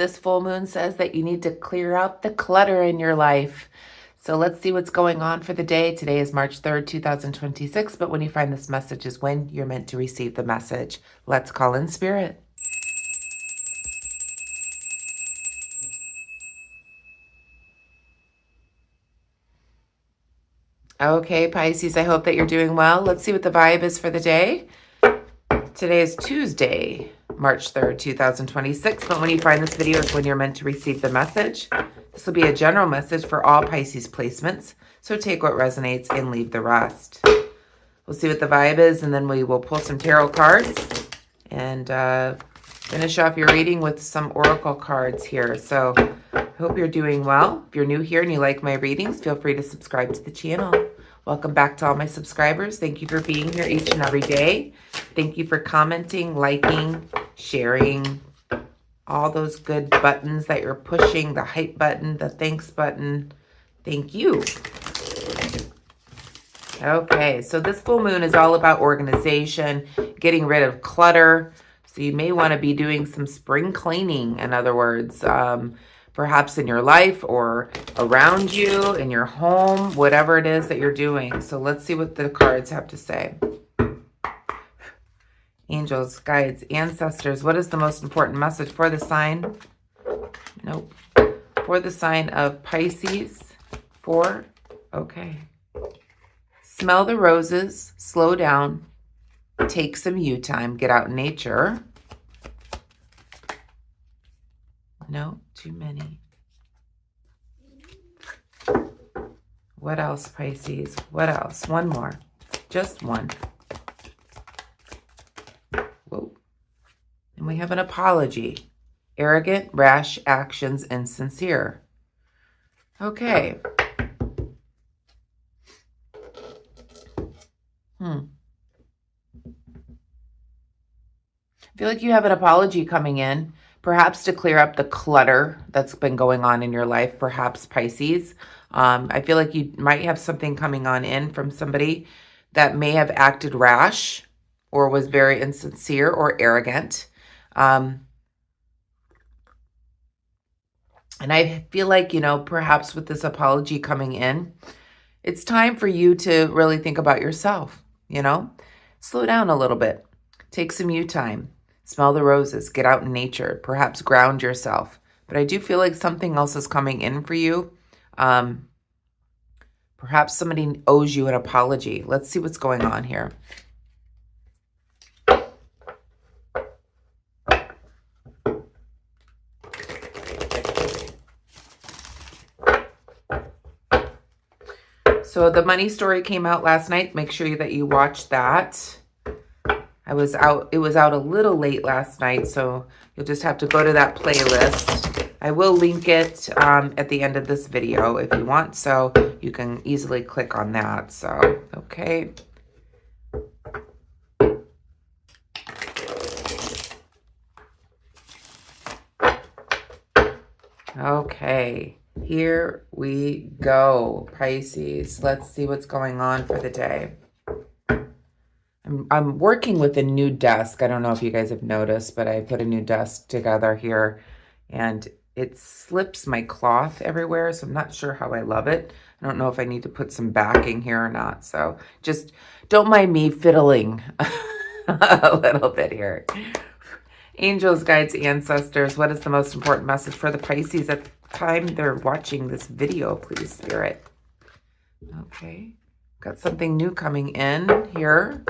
this full moon says that you need to clear out the clutter in your life. So let's see what's going on for the day. Today is March 3rd, 2026, but when you find this message is when you're meant to receive the message. Let's call in spirit. Okay, Pisces, I hope that you're doing well. Let's see what the vibe is for the day. Today is Tuesday, March 3rd, 2026, but when you find this video is when you're meant to receive the message. This will be a general message for all Pisces placements, so take what resonates and leave the rest. We'll see what the vibe is, and then we will pull some tarot cards and finish off your reading with some oracle cards here. So I hope you're doing well. If you're new here and you like my readings, feel free to subscribe to the channel. Welcome back to all my subscribers. Thank you for being here each and every day. Thank you for commenting, liking, sharing, all those good buttons that you're pushing, the hype button, the thanks button. Thank you. Okay, so this full moon is all about organization, getting rid of clutter. So you may want to be doing some spring cleaning, in other words, perhaps in your life or around you, in your home, whatever it is that you're doing. So let's see what the cards have to say. Angels, guides, ancestors, what is the most important message for the sign? Nope. For the sign of Pisces. Okay. Smell the roses, slow down, take some you time, get out in nature. No, too many. What else, Pisces? What else? One more. Just one. Whoa. And we have an apology. Arrogant, rash actions, insincere. Okay. I feel like you have an apology coming in, perhaps to clear up the clutter that's been going on in your life, perhaps Pisces. I feel like you might have something coming on in from somebody that may have acted rash or was very insincere or arrogant. And I feel like, perhaps with this apology coming in, it's time for you to really think about yourself, Slow down a little bit. Take some you time. Smell the roses. Get out in nature. Perhaps ground yourself. But I do feel like something else is coming in for you. Perhaps somebody owes you an apology. Let's see what's going on here. So the money story came out last night. Make sure that you watch that. It was out a little late last night, so you'll just have to go to that playlist. I will link it at the end of this video if you want, so you can easily click on that. So, okay. Okay, here we go, Pisces. Let's see what's going on for the day. I'm working with a new desk. I don't know if you guys have noticed, but I put a new desk together here, and it slips my cloth everywhere, so I'm not sure how I love it. I don't know if I need to put some backing here or not, so just don't mind me fiddling a little bit here. Angels, guides, ancestors, what is the most important message for the Pisces at the time they're watching this video, please, Spirit? Okay, got something new coming in here.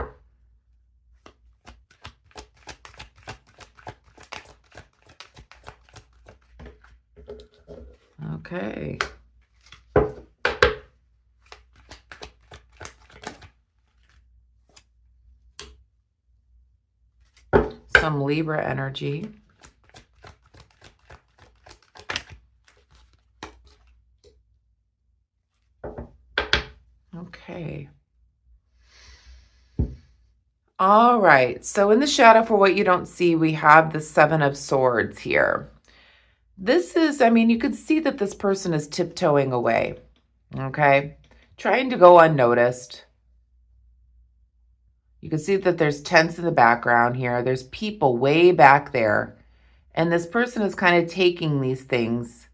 Okay. Some Libra energy. Okay. All right. So in the shadow for what you don't see, we have the Seven of Swords here. This is, you could see that this person is tiptoeing away. Okay. Trying to go unnoticed. You can see that there's tents in the background here. There's people way back there. And this person is kind of taking these things,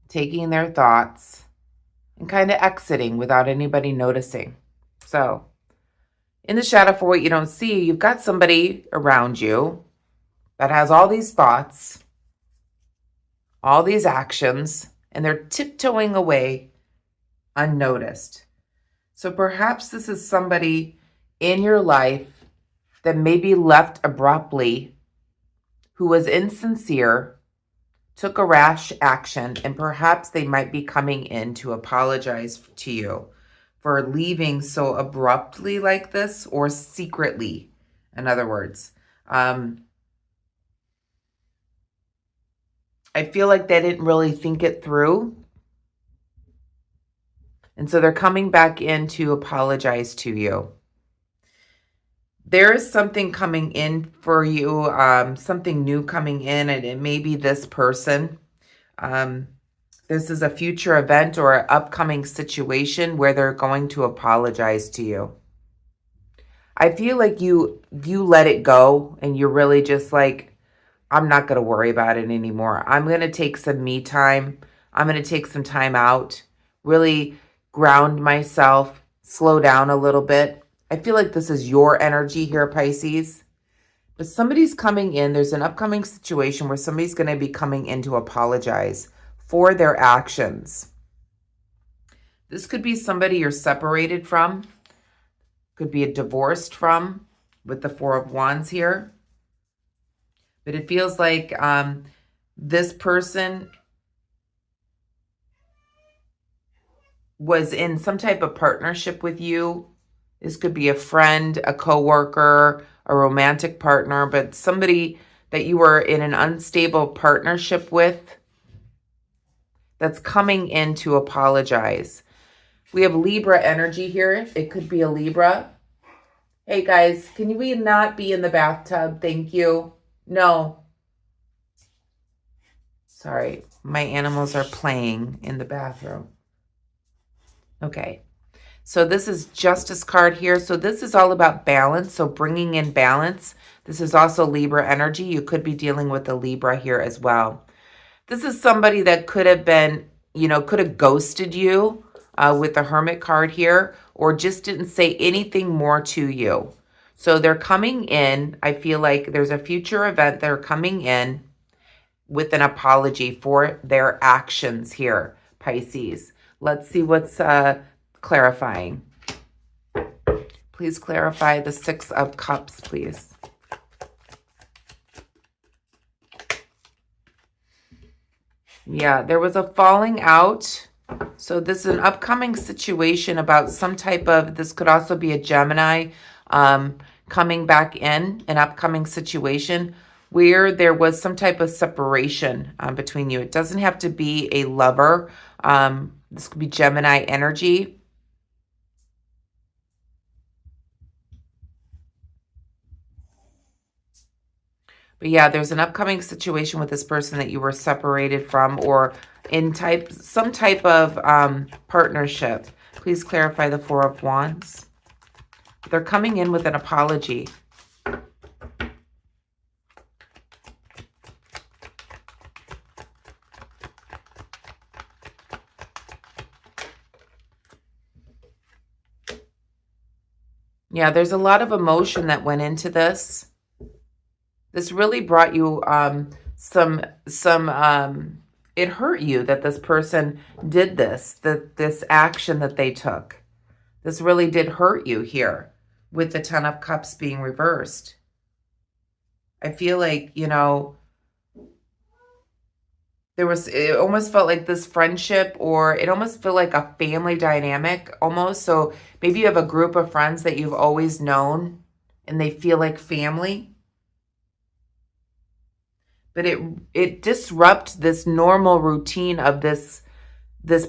taking their thoughts, and kind of exiting without anybody noticing. So, in the shadow for what you don't see, you've got somebody around you that has all these thoughts, all these actions, and they're tiptoeing away unnoticed. So perhaps this is somebody in your life that maybe left abruptly, who was insincere, took a rash action, and perhaps they might be coming in to apologize to you for leaving so abruptly like this, or secretly, in other words. I feel like they didn't really think it through. And so they're coming back in to apologize to you. There is something coming in for you, something new coming in, and it may be this person. This is a future event or an upcoming situation where they're going to apologize to you. I feel like you let it go and you're really just like, I'm not going to worry about it anymore. I'm going to take some me time. I'm going to take some time out, really ground myself, slow down a little bit. I feel like this is your energy here, Pisces. But somebody's coming in. There's an upcoming situation where somebody's going to be coming in to apologize for their actions. This could be somebody you're separated from. Could be a divorced from, with the Four of Wands here. But it feels like this person was in some type of partnership with you. This could be a friend, a coworker, a romantic partner, but somebody that you were in an unstable partnership with that's coming in to apologize. We have Libra energy here. It could be a Libra. Hey guys, can we not be in the bathtub? Thank you. No. Sorry, my animals are playing in the bathroom. Okay. So this is Justice card here. So this is all about balance. So bringing in balance. This is also Libra energy. You could be dealing with a Libra here as well. This is somebody that could have been, could have ghosted you with the Hermit card here, or just didn't say anything more to you. So they're coming in. I feel like there's a future event. They're coming in with an apology for their actions here, Pisces. Let's see what's clarifying. Please clarify the Six of Cups, please. Yeah, there was a falling out. So this is an upcoming situation about some type of, this could also be a Gemini coming back in, an upcoming situation where there was some type of separation between you. It doesn't have to be a lover. This could be Gemini energy. But yeah, there's an upcoming situation with this person that you were separated from, or in some type of partnership. Please clarify the Four of Wands. They're coming in with an apology. Yeah, there's a lot of emotion that went into this. This really brought you it hurt you that this person did this, this action that they took. This really did hurt you here with the Ten of Cups being reversed. I feel like, it almost felt like this friendship, or it almost felt like a family dynamic almost. So maybe you have a group of friends that you've always known and they feel like family. But it disrupts this normal routine of this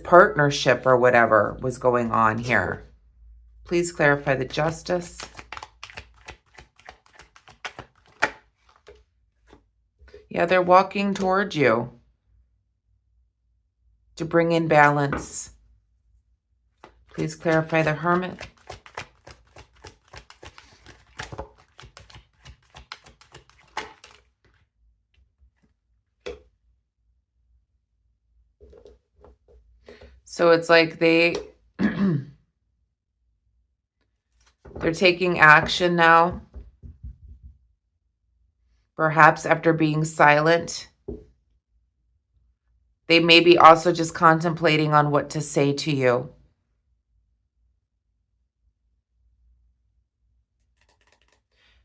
partnership or whatever was going on here. Please clarify the Justice. Yeah, they're walking towards you to bring in balance. Please clarify the Hermit. So it's like they're taking action now. Perhaps after being silent. They may be also just contemplating on what to say to you.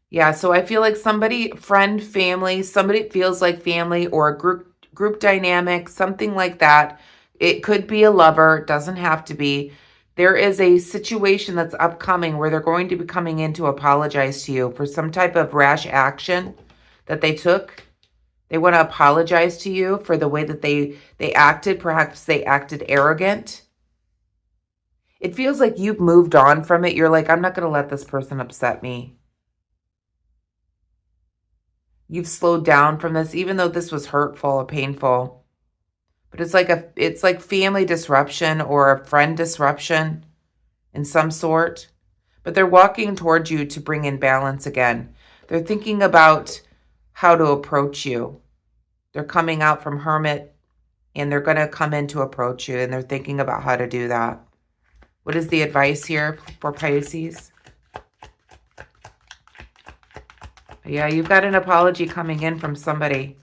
Yeah, so I feel like somebody, friend, family, somebody feels like family or a group dynamic, something like that. It could be a lover, it doesn't have to be. There is a situation that's upcoming where they're going to be coming in to apologize to you for some type of rash action that they took. They want to apologize to you for the way that they acted. Perhaps they acted arrogant. It feels like you've moved on from it. You're like, I'm not going to let this person upset me. You've slowed down from this, even though this was hurtful or painful. But it's like family disruption or a friend disruption in some sort. But they're walking towards you to bring in balance again. They're thinking about how to approach you. They're coming out from hermit and they're going to come in to approach you, and they're thinking about how to do that. What is the advice here for Pisces? Yeah, you've got an apology coming in from somebody.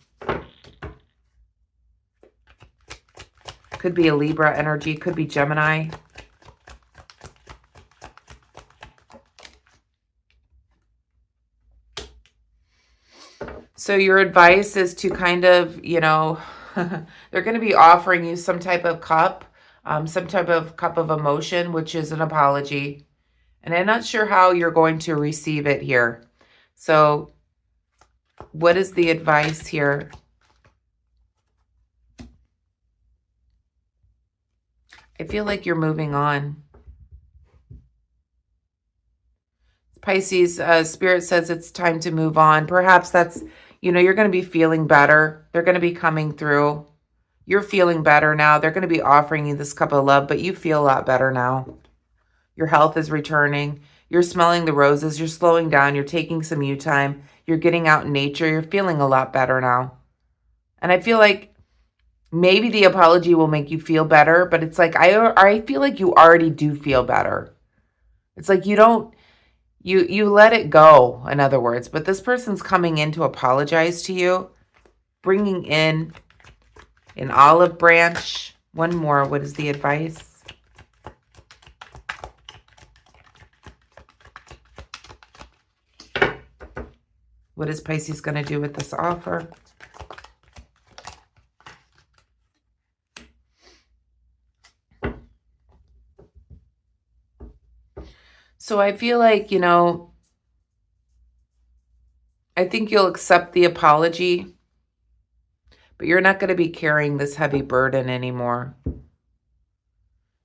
Could be a Libra energy, could be Gemini. So your advice is to kind of, they're going to be offering you some type of cup of emotion, which is an apology. And I'm not sure how you're going to receive it here. So what is the advice here? I feel like you're moving on. Pisces, Spirit says it's time to move on. Perhaps that's, you're going to be feeling better. They're going to be coming through. You're feeling better now. They're going to be offering you this cup of love, but you feel a lot better now. Your health is returning. You're smelling the roses. You're slowing down. You're taking some you time. You're getting out in nature. You're feeling a lot better now. And I feel like maybe the apology will make you feel better, but it's like, I feel like you already do feel better. It's like you let it go, in other words, but this person's coming in to apologize to you, bringing in an olive branch. One more. What is the advice? What is Pisces going to do with this offer? So I feel like, I think you'll accept the apology, but you're not going to be carrying this heavy burden anymore.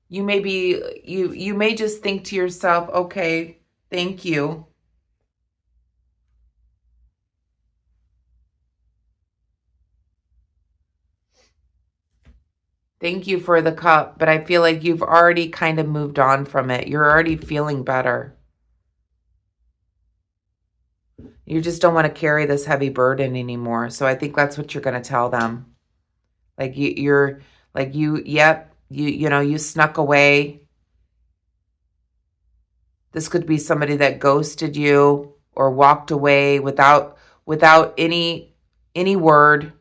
You may just think to yourself, okay, thank you. Thank you for the cup, but I feel like you've already kind of moved on from it. You're already feeling better. You just don't want to carry this heavy burden anymore. So I think that's what you're going to tell them. Like you snuck away. This could be somebody that ghosted you or walked away without any word,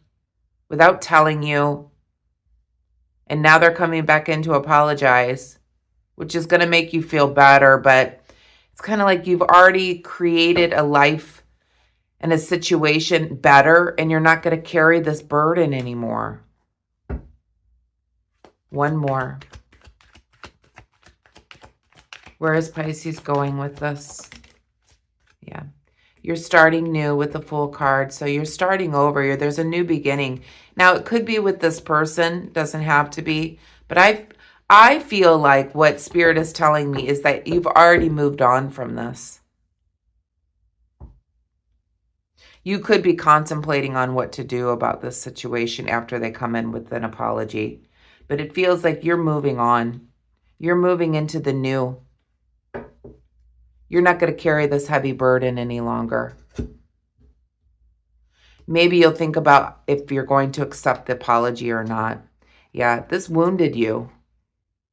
without telling you. And now they're coming back in to apologize, which is going to make you feel better. But it's kind of like you've already created a life and a situation better, and you're not going to carry this burden anymore. One more. Where is Pisces going with this? Yeah. You're starting new with the Fool card. So you're starting over. There's a new beginning. Now, it could be with this person. Doesn't have to be. But I feel like what Spirit is telling me is that you've already moved on from this. You could be contemplating on what to do about this situation after they come in with an apology. But it feels like you're moving on. You're moving into the new. You're not going to carry this heavy burden any longer. Maybe you'll think about if you're going to accept the apology or not. Yeah, this wounded you.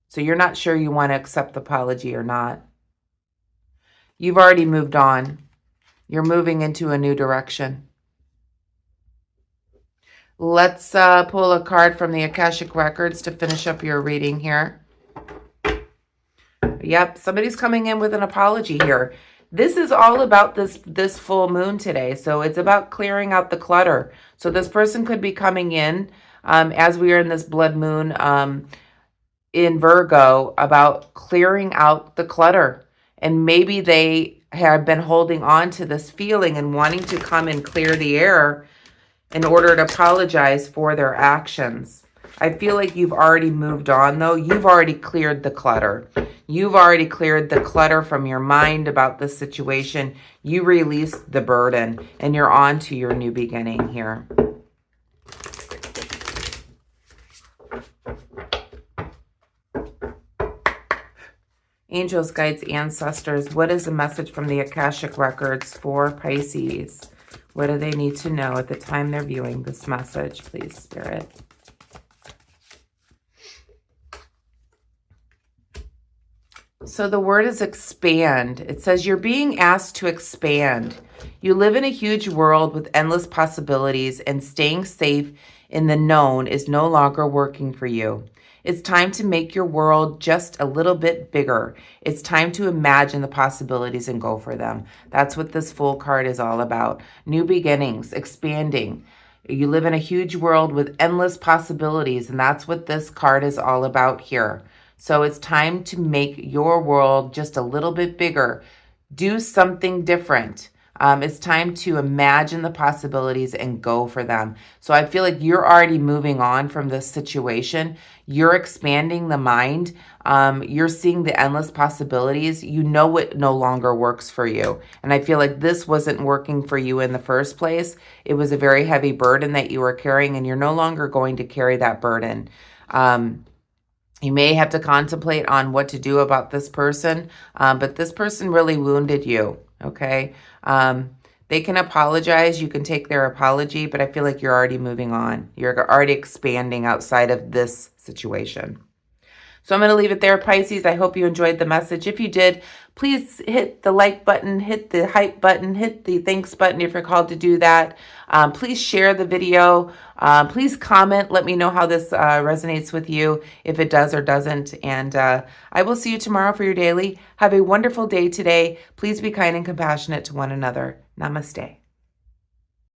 So you're not sure you want to accept the apology or not. You've already moved on. You're moving into a new direction. Let's pull a card from the Akashic Records to finish up your reading here. Yep, somebody's coming in with an apology here. This is all about this full moon today. So it's about clearing out the clutter. So this person could be coming in as we are in this blood moon in Virgo about clearing out the clutter. And maybe they have been holding on to this feeling and wanting to come and clear the air in order to apologize for their actions. I feel like you've already moved on, though. You've already cleared the clutter. You've already cleared the clutter from your mind about this situation. You released the burden, and you're on to your new beginning here. Angels, guides, ancestors, what is the message from the Akashic Records for Pisces? What do they need to know at the time they're viewing this message, please, Spirit? So the word is expand. It says you're being asked to expand. You live in a huge world with endless possibilities, and staying safe in the known is no longer working for you. It's time to make your world just a little bit bigger. It's time to imagine the possibilities and go for them. That's what this Fool card is all about. New beginnings, expanding. You live in a huge world with endless possibilities, and that's what this card is all about here. So it's time to make your world just a little bit bigger. Do something different. It's time to imagine the possibilities and go for them. So I feel like you're already moving on from this situation. You're expanding the mind. You're seeing the endless possibilities. You know what no longer works for you. And I feel like this wasn't working for you in the first place. It was a very heavy burden that you were carrying, and you're no longer going to carry that burden. You may have to contemplate on what to do about this person, but this person really wounded you, okay? They can apologize. You can take their apology, but I feel like you're already moving on. You're already expanding outside of this situation. So I'm going to leave it there, Pisces. I hope you enjoyed the message. If you did, please hit the like button, hit the hype button, hit the thanks button if you're called to do that. Please share the video. Please comment. Let me know how this resonates with you, if it does or doesn't. And I will see you tomorrow for your daily. Have a wonderful day today. Please be kind and compassionate to one another. Namaste.